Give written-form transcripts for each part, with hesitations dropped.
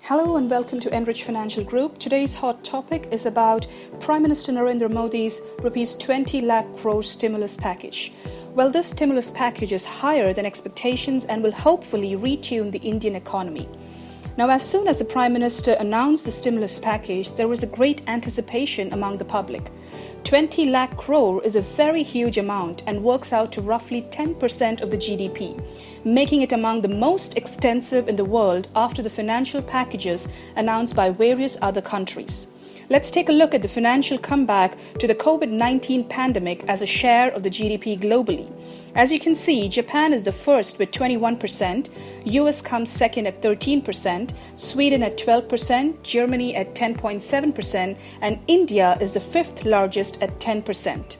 Hello and welcome to Enrich Financial Group. Today's hot topic is about Prime Minister Narendra Modi's rupees 20 lakh crore stimulus package. Well, this stimulus package is higher than expectations and will hopefully retune the Indian economy. Now, as soon as the Prime Minister announced the stimulus package, there was a great anticipation among the public. 20 lakh crore is a very huge amount and works out to roughly 10% of the GDP, making it among the most extensive in the world after the financial packages announced by various other countries. Let's take a look at the financial comeback to the COVID-19 pandemic as a share of the GDP globally. As you can see, Japan is the first with 21%, US comes second at 13%, Sweden at 12%, Germany at 10.7%, and India is the fifth largest at 10%.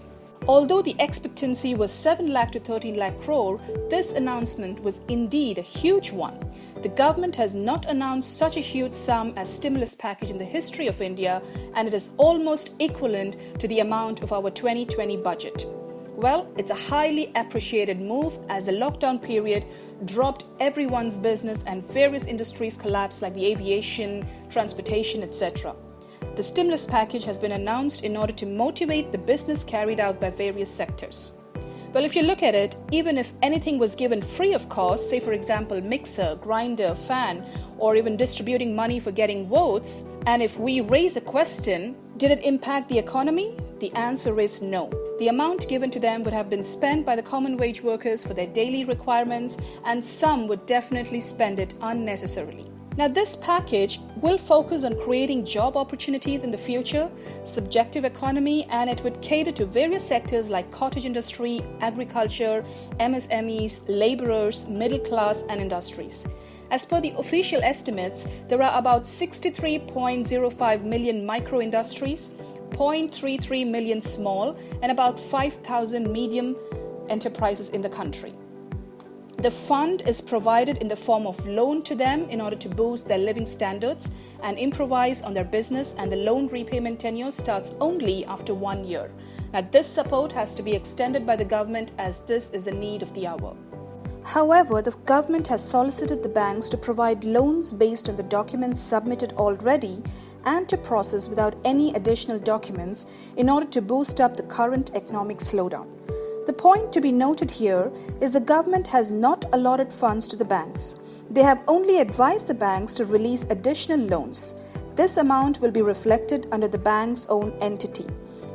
Although the expectancy was 7 lakh to 13 lakh crore, this announcement was indeed a huge one. The government has not announced such a huge sum as stimulus package in the history of India, and it is almost equivalent to the amount of our 2020 budget. Well, it's a highly appreciated move as the lockdown period dropped everyone's business and various industries collapsed like the aviation, transportation, etc. The stimulus package has been announced in order to motivate the business carried out by various sectors. Well, if you look at it, even if anything was given free of cost, say for example mixer, grinder, fan, or even distributing money for getting votes, and if we raise a question, did it impact the economy? The answer is no. The amount given to them would have been spent by the common wage workers for their daily requirements, and some would definitely spend it unnecessarily. Now, this package will focus on creating job opportunities in the future, subjective economy, and it would cater to various sectors like cottage industry, agriculture, MSMEs, laborers, middle class, and industries. As per the official estimates, there are about 63.05 million micro industries, 0.33 million small, and about 5,000 medium enterprises in the country. The fund is provided in the form of loan to them in order to boost their living standards and improvise on their business, and the loan repayment tenure starts only after 1 year. Now, this support has to be extended by the government as this is the need of the hour. However, the government has solicited the banks to provide loans based on the documents submitted already and to process without any additional documents in order to boost up the current economic slowdown. The point to be noted here is the government has not allotted funds to the banks. They have only advised the banks to release additional loans. This amount will be reflected under the bank's own entity.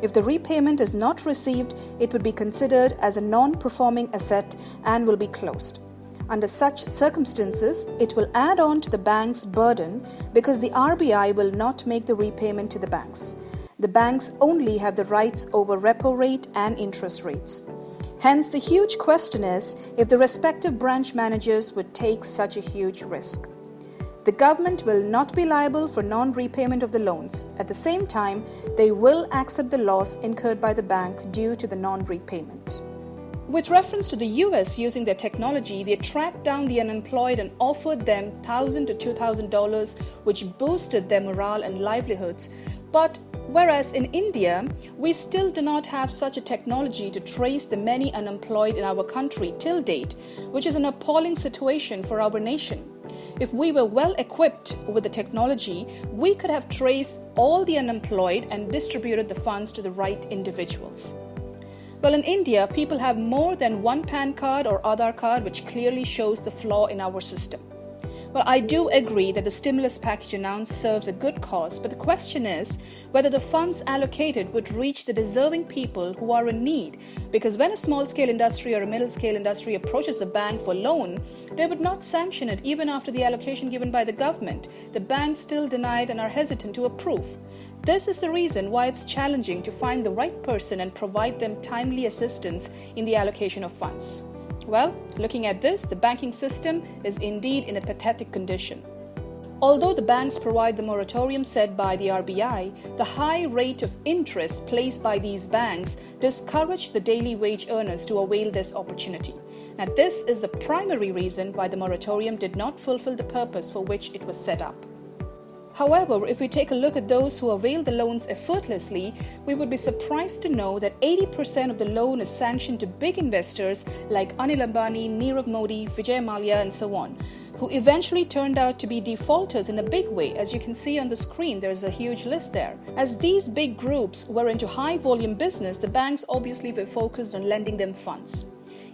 If the repayment is not received, it would be considered as a non-performing asset and will be closed. Under such circumstances, it will add on to the bank's burden because the RBI will not make the repayment to the banks. The banks only have the rights over repo rate and interest rates. Hence, the huge question is if the respective branch managers would take such a huge risk. The government will not be liable for non-repayment of the loans. At the same time, they will accept the loss incurred by the bank due to the non-repayment. With reference to the US using their technology, they tracked down the unemployed and offered them $1,000 to $2,000, which boosted their morale and livelihoods. But whereas in India, we still do not have such a technology to trace the many unemployed in our country till date, which is an appalling situation for our nation. If we were well equipped with the technology, we could have traced all the unemployed and distributed the funds to the right individuals. Well, in India, people have more than one PAN card or Aadhaar card, which clearly shows the flaw in our system. Well, I do agree that the stimulus package announced serves a good cause, but the question is whether the funds allocated would reach the deserving people who are in need. Because when a small-scale industry or a middle-scale industry approaches the bank for loan, they would not sanction it even after the allocation given by the government. The banks still deny it and are hesitant to approve. This is the reason why it's challenging to find the right person and provide them timely assistance in the allocation of funds. Well, looking at this, the banking system is indeed in a pathetic condition. Although the banks provide the moratorium set by the RBI, the high rate of interest placed by these banks discourage the daily wage earners to avail this opportunity. Now, this is the primary reason why the moratorium did not fulfill the purpose for which it was set up. However, if we take a look at those who avail the loans effortlessly, we would be surprised to know that 80% of the loan is sanctioned to big investors like Anil Ambani, Nirav Modi, Vijay Mallya, and so on, who eventually turned out to be defaulters in a big way. As you can see on the screen, there's a huge list there. As these big groups were into high volume business, the banks obviously were focused on lending them funds.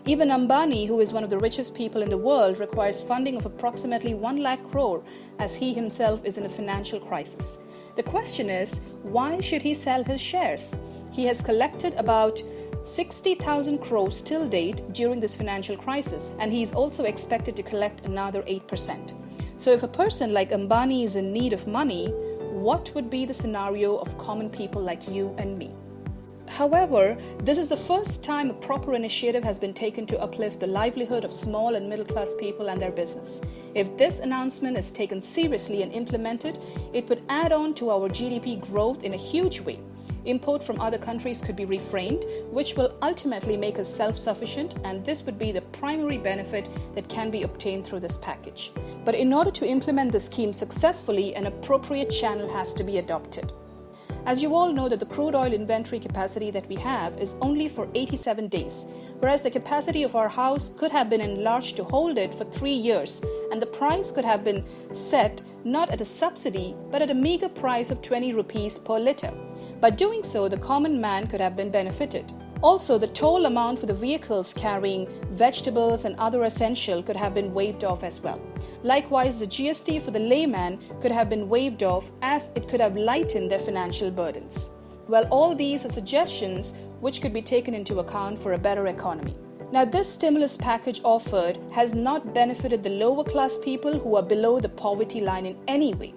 Even Ambani, who is one of the richest people in the world, requires funding of approximately 1 lakh crore as he himself is in a financial crisis. The question is, why should he sell his shares? He has collected about 60,000 crores till date during this financial crisis, and he is also expected to collect another 8%. So if a person like Ambani is in need of money, what would be the scenario of common people like you and me? However, this is the first time a proper initiative has been taken to uplift the livelihood of small and middle-class people and their business. If this announcement is taken seriously and implemented, it would add on to our GDP growth in a huge way. Import from other countries could be refrained, which will ultimately make us self-sufficient, and this would be the primary benefit that can be obtained through this package. But in order to implement the scheme successfully, an appropriate channel has to be adopted. As you all know that the crude oil inventory capacity that we have is only for 87 days, whereas the capacity of our house could have been enlarged to hold it for 3 years, and the price could have been set not at a subsidy but at a meager price of 20 rupees per litre. By doing so, the common man could have been benefited. Also, the toll amount for the vehicles carrying vegetables and other essential could have been waived off as well. Likewise, the GST for the layman could have been waived off, as it could have lightened their financial burdens. Well, all these are suggestions which could be taken into account for a better economy. Now, this stimulus package offered has not benefited the lower class people who are below the poverty line in any way.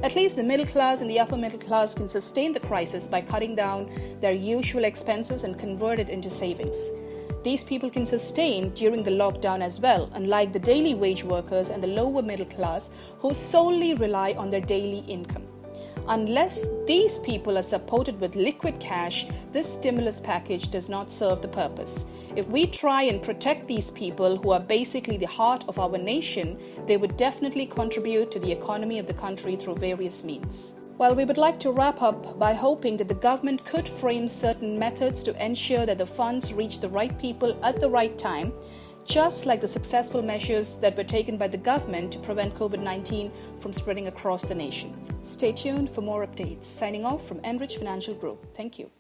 At least the middle class and the upper middle class can sustain the crisis by cutting down their usual expenses and convert it into savings. These people can sustain during the lockdown as well, unlike the daily wage workers and the lower middle class who solely rely on their daily income. Unless these people are supported with liquid cash, this stimulus package does not serve the purpose. If we try and protect these people who are basically the heart of our nation, they would definitely contribute to the economy of the country through various means. Well, we would like to wrap up by hoping that the government could frame certain methods to ensure that the funds reach the right people at the right time, just like the successful measures that were taken by the government to prevent COVID-19 from spreading across the nation. Stay tuned for more updates. Signing off from Enrich Financial Group. Thank you.